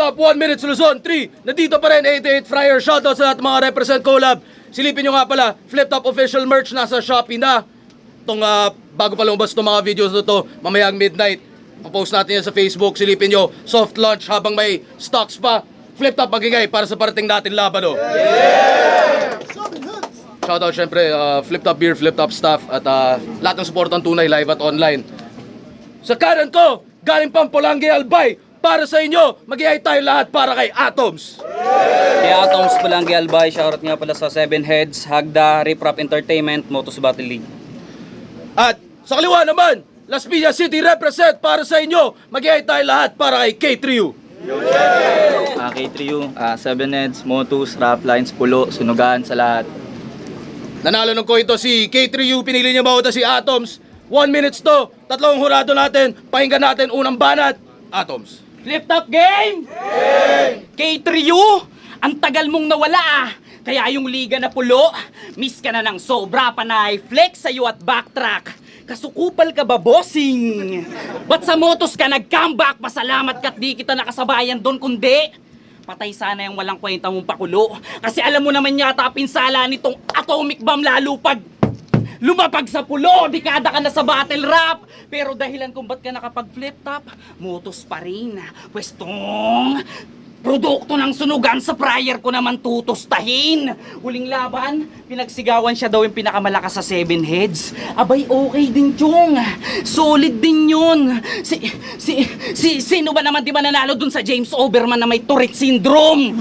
Top 1 Minutes Luzon 3. Nandito pa rin 88 Fryer. Shoutout sa lahat mga represent collab. Silipin nyo nga pala, Flip Top official merch nasa Shopee na. Itong bago pa lumabas itong mga videos na to, mamayang midnight. Papost natin yan sa Facebook. Silipin nyo, soft launch habang may stocks pa. Flip Top magigay para sa parating natin laban. Oh. Yeah! Shoutout syempre, Flip Top Beer, Flip Top Staff at lahat ng support ng tunay live at online. Sa kanan ko, galing Pampolangge Albay. Para sa inyo, mag-i-ay tayo lahat para kay Atoms. Kay Atoms Palangge Albay, shoutout nga pala sa Seven Heads, Hagda, Rip Rap Entertainment, Motos Battle League. At sa kaliwa naman, Las Piñas City represent para sa inyo, mag-i-ay tayo lahat para kay K3U. K3U, Seven Heads, Motos, Rap Lines, Pulo, Sunugan, sa lahat. Nanalo ng ko ito si K3U, pinili niya bawata si Atoms. 1 minutes to, tatlong hurado natin, pakinggan natin unang banat, Atoms. Flip Top game! K3U, ang tagal mong nawala. Kaya yung liga na pulo, miss ka na ng sobra, panay flex sa'yo at backtrack. Kasukupal ka ba, bossing? Ba't sa motos ka nag-comeback? Pasalamat ka't di kita nakasabayan doon, kundi patay sana yung walang kwenta mong pakulo. Kasi alam mo naman yata pinsala nitong atomic bomb lalo pag lumapag sa pulo, dekada ka na sa battle rap. Pero dahilan kung ba't ka nakapag-flip top, motos pa rin. Pwestong produkto ng sunugan sa prior ko naman tutustahin. Huling laban, pinagsigawan siya daw yung pinakamalakas sa Seven Heads. Abay, okay din, Chong. Solid din yun. Sino ba naman di ba nanalo dun sa James Overman na may Tourette Syndrome?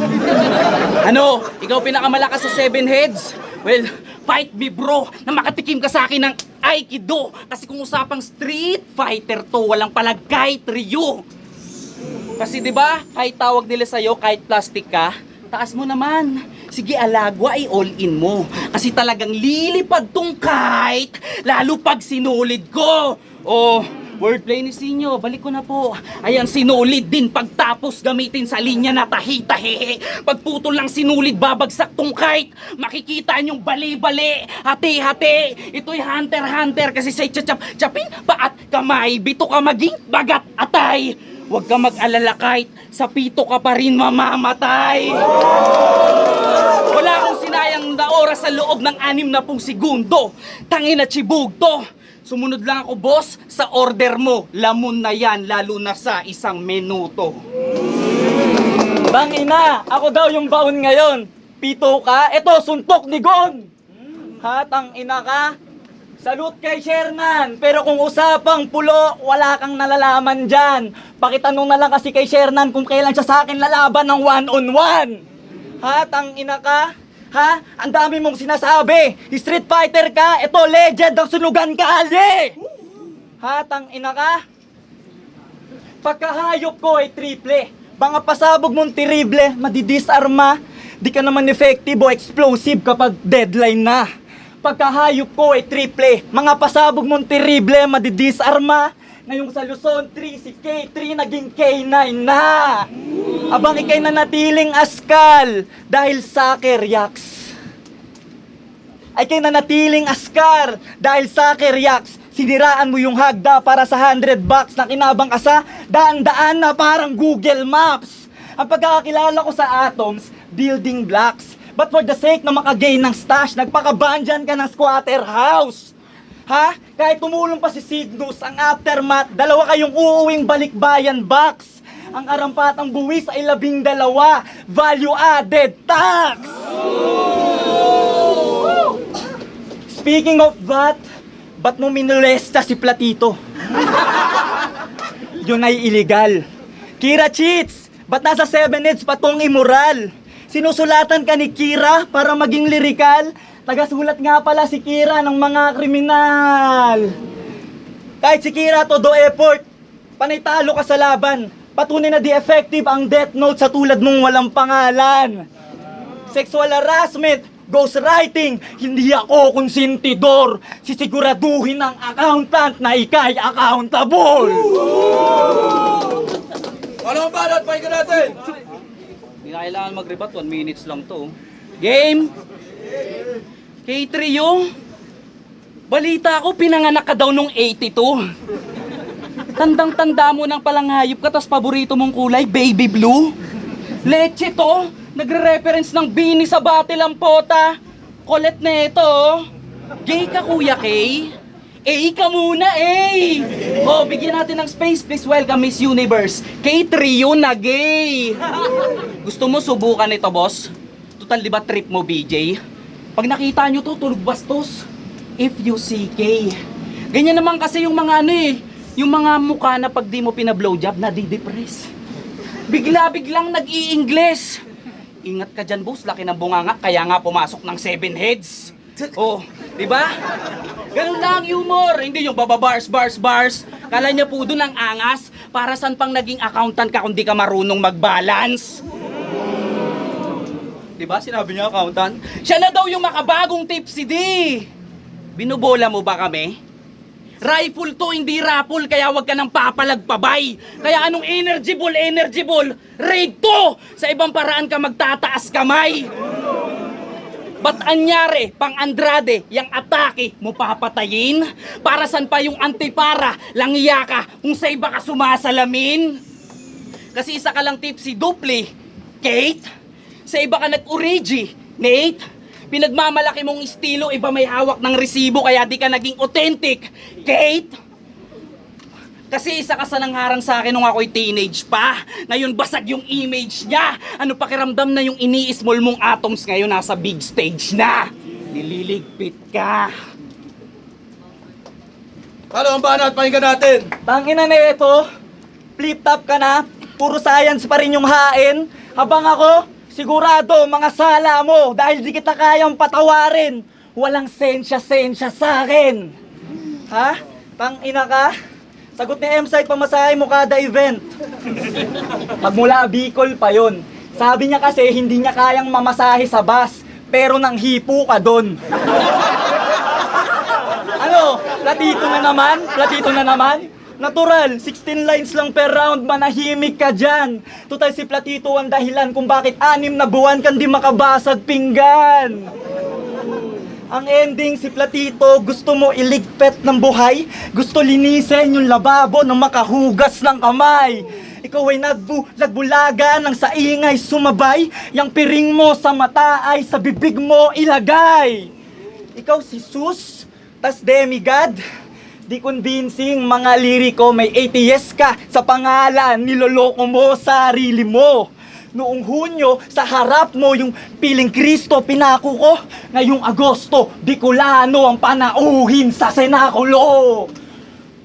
Ano, ikaw pinakamalakas sa Seven Heads? Well, fight me bro, na makatikim ka sa akin ng Aikido. Kasi kung usapang street fighter to, walang palagay, trio. Kasi di ba, kahit tawag nila sa'yo, kahit plastic ka, taas mo naman. Sige, alagwa ay all in mo. Kasi talagang lilipad tong kite, lalo pag sinulid ko. Oh, wordplay ni Sinyo, balik ko na po. Ayan, sinulid din pagtapos gamitin sa linya na tahi-tahi. Pagputol ng sinulid, babagsak tong kite. Makikita niyong bali-bali, hati-hati. Ito'y hunter-hunter kasi sa chapin, paat kamay, bito ka maging bagat atay. Huwag ka mag-alala kahit sa pito ka pa rin mamamatay. Wala akong sinayang na oras sa loob ng 60 segundo. Tangina chibug to. Sumunod lang ako, boss, sa order mo. Lamon na yan, lalo na sa 1 minuto. Bang ina, ako daw yung baon ngayon. Pito ka, eto suntok ni Gon. Hatang ina ka. Salute kay Shernan, pero kung usapang pulo, wala kang nalalaman dyan. Pakitanong na lang kasi kay Shernan kung kailan siya sa akin lalaban ng 1-on-1. Hatang ina ka? Ha? Ang dami mong sinasabi. Street fighter ka, ito legend ang sunugan ka, Ali! Hatang ina ka? Pagkahayop ko ay triple. Mga pasabog mong terrible, madidisarma. Di ka naman effective o explosive kapag deadline na. Pagkahayop ko ay triple. Mga pasabog mong terrible, madidisarma. Ngayong sa Luzon 3, si K3 naging K9 na. Abang ikay nanatiling askal dahil soccer yaks. Ay kay nanatiling askar dahil soccer yaks. Siniraan mo yung Hagda para sa $100 na kinabang ka sa daan-daan na parang Google Maps. Ang pagkakakilala ko sa Atoms, building blocks. But for the sake na makagain ng stash, nagpakabanjan ka ng squatter house. Ha? Kahit tumulong pa si Cygnus, ang aftermath, 2 kayong uuwing balikbayan box. Ang arampatang buwis ay 12, value added tax. Speaking of that, ba't mo minulesta si Platito? Yun ay illegal. Kira cheats, ba't nasa 7 Heads pa tong immoral? Sinusulatan ka ni Kira para maging lirikal? Tagasulat nga pala si Kira ng mga kriminal. Kahit si Kira todo effort, panay talo ka sa laban. Patunay na di effective ang death note sa tulad mong walang pangalan. Sexual harassment, ghostwriting, hindi ako konsentidor. Sisiguraduhin ng accountant na ikay accountable. Ano ang banat? Pakinggan natin! Hindi na kailangan mag-rebat, 1 minutes lang to. Game? K3U? Balita ko, pinanganak ka daw nung 82. Tandang-tanda mo nang palang hayop ka, tas paborito mong kulay, baby blue. Leche to. Nagre-reference ng bini sa Battle Lampota. Kulit na ito. Gay ka, Kuya Kay? Ka muna, Oh, bigyan natin ng space. Please welcome Miss Universe. K-Trio na gay. Gusto mo subukan ito, boss? Total, di ba trip mo, BJ? Pag nakita nyo to, tulog bastos. If you see K. Ganyan naman kasi yung mga yung mga mukha na pag di mo pina-blowjob, nadidepress. Bigla-biglang nag-i-Ingles. Ingat ka dyan, boss. Laki ng bunganga, kaya nga pumasok ng 7 heads. Oh, di ba? Ganun lang humor. Hindi yung bars. Kala niya po doon ang angas. Para saan pang naging accountant ka kung di ka marunong mag-balance? Di ba? Sinabi niya accountant. Siya na daw yung makabagong tipsy D. Binubola mo ba kami? Rifle to, hindi rapple, kaya wag ka nang papalagpabay. Kaya anong energy ball, raid to! Sa ibang paraan ka magtataas kamay. Ba't anyari, pang Andrade, yung atake mo papatayin? Para san pa yung antipara, langya ka kung sa iba ka sumasalamin? Kasi isa ka lang tipsy duple, Kate. Sa iba ka nag-origi, Nate. Pinagmamalaki mong estilo, iba may hawak ng resibo kaya di ka naging authentic, Kate. Kasi isa ka sa nangharang sa akin nung ako'y teenage pa. Ngayon basag yung image niya. Ano pakiramdam na yung ini-small mong atoms ngayon nasa big stage na? Nililigpit ka. Paano ang banat? Pakinggan natin. Tangina na ito, flip top ka na, puro science pa rin yung hain. Habang ako, sigurado mga sala mo dahil di kita kayang patawarin. Walang sensya sa akin. Ha? Tangina ka? Sagot ni M-Site, pamasahe mo kada event. Magmula Bicol pa yon. Sabi niya kasi hindi niya kayang mamasahe sa bus, pero nang hipo ka doon. Ano? Platito na naman? Natural, 16 lines lang per round, manahimik ka dyan. Total si Platito ang dahilan kung bakit 6 na buwan kang di makabasag pinggan. Ang ending si Platito, gusto mo iligpet ng buhay? Gusto linisin yung lababo ng makahugas ng kamay? Ikaw ay nagbulaga ng sa ingay sumabay. Yang piring mo sa mata ay sa bibig mo ilagay. Ikaw si Sus, tas demigod. Di convincing mga liriko, may ATS ka sa pangalan, niloloko mo sarili mo. Noong Hunyo, sa harap mo yung piling Kristo pinako ko. Ngayong Agosto, Bicolano ang panauhin sa senakulo.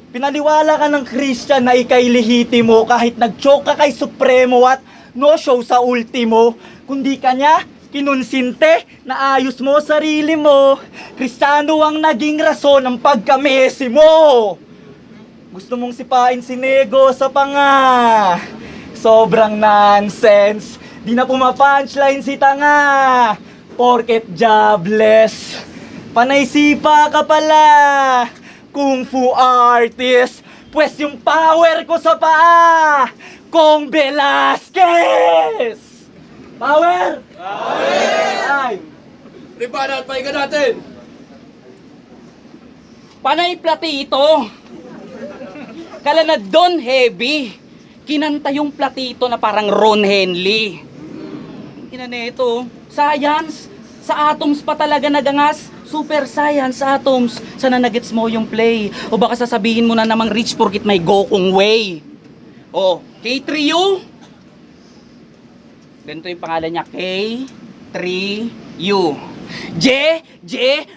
Pinaliwala ka ng Christian na ikay lehitimo kahit nag-choke ka kay Supremo at no show sa ultimo. Kundi kanya, kinunsinte na ayos mo sarili mo. Kristiyano ang naging rason ng pagkamesi mo. Gusto mong sipain si Nego sa panga. Sobrang nonsense. Di na pumapunchline si tanga. Porket jobless. Panay sipa ka pala. Kung fu artist. Pwes yung power ko sa paa. Kong Velasquez. Power! Ay. Banat, pakinggan natin. Panay Platito. Kala na Don Heavy. Kinanta yung Platito na parang Ron Henley. Ina nito, science. Sa atoms pa talaga nagangas. Super science atoms. Sana nagets mo yung play. O baka sasabihin mo na namang rich porkit may Gokong way. O, K3U. Ganito yung pangalan niya, K3U.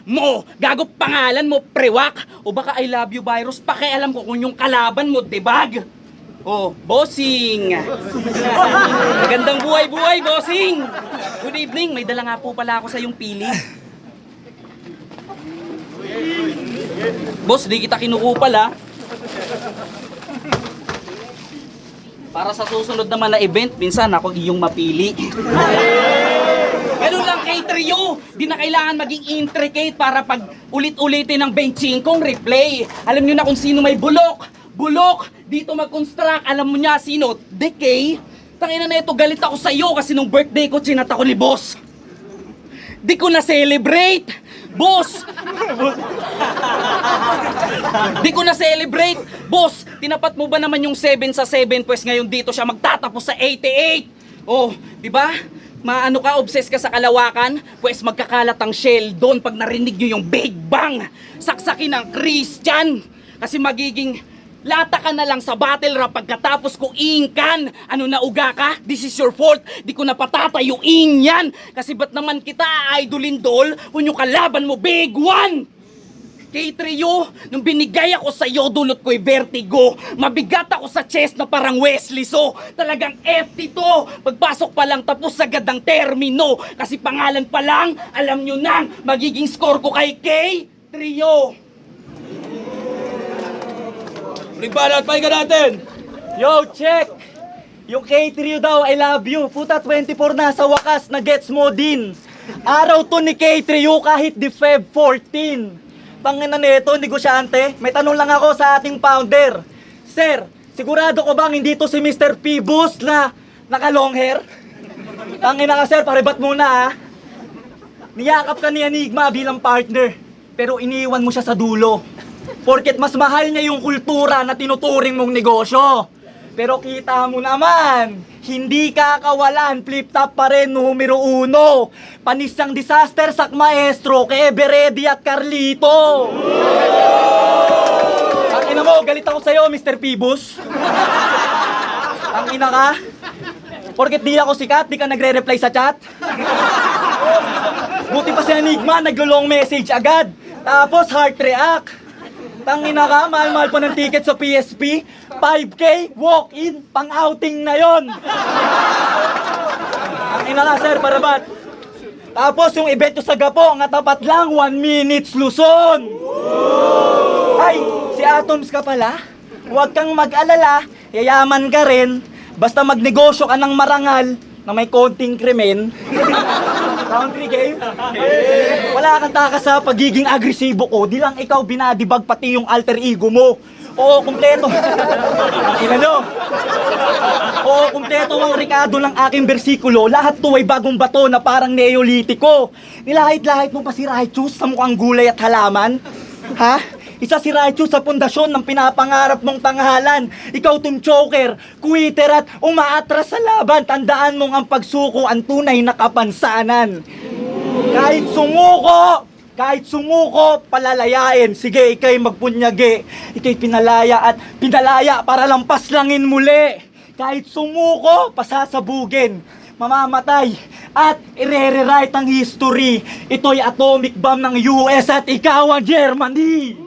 Mo. Gago pangalan mo, prewak. O baka I love you virus. Pakialam ko kung yung kalaban mo, debag. Oh, bossing! Magandang buhay-buhay, bossing! Good evening, may dala nga po pala ako sa yung pili. Boss, di kita kinukupal ha. Para sa susunod naman na event, minsan ako iyong mapili. Ganun lang kay Trio, di na kailangan maging intricate para pag ulit-ulitin ng benching kong replay. Alam nyo na kung sino may bulok. Dito mag-construct, alam mo niya sino? Decay? Tangina na ito, galit ako sa iyo kasi nung birthday ko, chinat ako ni boss. Di ko na celebrate, boss. Di ko na celebrate, boss. Tinapat mo ba naman yung 7 sa 7 pues ngayon dito siya magtatapos sa 88? Oh, di ba? Maano ka, obsessed ka sa kalawakan? Pwes magkakalat ang shell doon pag narinig nyo yung Big Bang. Saksakin ng Christian. Kasi magiging lata ka na lang sa battle rap pagkatapos ko ingkan. Ano na uga ka? This is your fault. Di ko na patatayuin yan. Kasi ba't naman kita idolin dol kung yung kalaban mo Big One? Kay Trio, nung binigay ako sa'yo, dulot ko'y vertigo. Mabigat ako sa chest na parang Wesley So. Talagang FT to. Pagpasok pa lang tapos agad ang termino. Kasi pangalan pa lang, alam nyo nang magiging score ko kay Trio. Uling pala at pahinga natin. Yo, check! Yung K3 daw, I love you. Puta, 24 na sa wakas na gets mo din. Araw to ni K3 kahit di Feb 14. Pangina nito, negosyante. May tanong lang ako sa ating founder. Sir, sigurado ko bang hindi to si Mr. Pibus na naka-long hair? Pangina ka sir, paribat muna ha. Niyakap ka ni Enigma bilang partner. Pero iniwan mo siya sa dulo. Porket mas mahal niya yung kultura na tinuturing mong negosyo. Pero kita mo naman, hindi kakawalan, flip-top pa rin numero 1. Panis ng disaster sak maestro kay Everedy at Carlito. Ang ina mo, galit ako sa'yo, Mr. Pibus. Ang ina ka? Porket di ako sikat, di ka nagre-reply sa chat. Buti pa si Enigma, naglo-long message agad. Tapos heart react. Tangina ka, mahal-mahal pa ng ticket sa PSP. 5K, walk-in, pang-outing na yon. Tangina ka, sir, parabat. Tapos yung event ko sa Gapo, nga tapat lang, 1 minutes Luzon. Ay, si Atoms ka pala? Huwag kang mag-alala, yayaman ka rin. Basta magnegosyo ka ng marangal na may konting krimen. Round 3 game? Wala kang takas sa pagiging agresibo ko. Di lang ikaw binadibag pati yung alter ego mo. Oo, kumpleto. Ina nyo. Oo, kumpleto ang Ricardo ng aking bersikulo. Lahat to ay bagong bato na parang neolitiko. Nilahit-lahit mo pa si Raichus sa mukhang gulay at halaman? Ha? Isa si Raichu sa pundasyon ng pinapangarap mong tanghalan. Ikaw tum choker, quitter at umaatras sa laban. Tandaan mong ang pagsuko ang tunay na kapansanan. Kahit sumuko, palalayain. Sige, ikay magpunyagi. Ikay pinalaya at pinalaya para lampas langin muli. Kahit sumuko, pasasabugin. Mamamatay at ire-rewrite ang history. Ito'y atomic bomb ng US at ikaw ang Germany.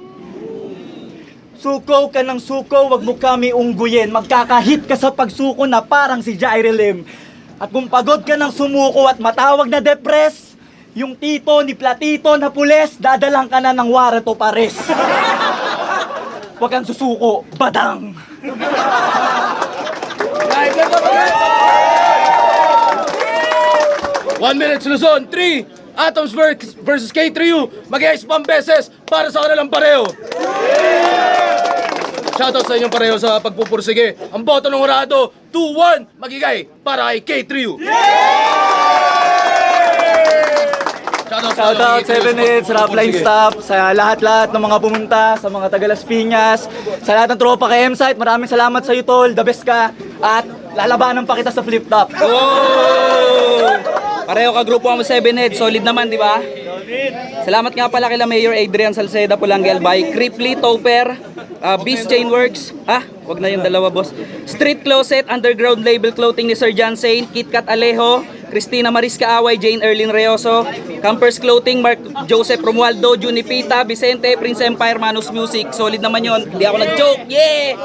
Suko ka ng suko, wag mo kami ungguyin. Magkakahit ka sa pagsuko na parang si Jaire Lim. At kung pagod ka ng sumuko at matawag na depres, yung tito ni Platito na pules, dadalang ka na ng warrant of arrest. Wag kang susuko, badang! 1 minute Luzon, 3 Atoms versus K3U. Mag-ice pang beses para sa kanilang pareho. Shoutout sa inyong pareho sa pagpupursige. Ang boto ng hurado, 2-1, magigay para kay K3U. Shoutout 7 minutes, Rapline staff, sa lahat-lahat ng mga pumunta, sa mga taga Las Piñas, sa lahat ng tropa kay M-Site, maraming salamat sa iyo tol, the best ka, at lalabanan pa kita sa flip-top. Pareho ka grupo mo 7 head, solid naman, di ba? Salamat nga pala kila Mayor Adrian Salceda Pulanggel by Cripply Topper, Beast Chainworks, wag na yung dalawa boss. Street Closet, Underground Label Clothing ni Sir John Sain, KitKat Alejo, Cristina Marisca Away, Jane Erlin Reoso, Campers Clothing, Mark Joseph Romualdo, Junipita, Vicente, Prince Empire, Manus Music. Solid naman yon. Hindi ako nag-joke. Yeah!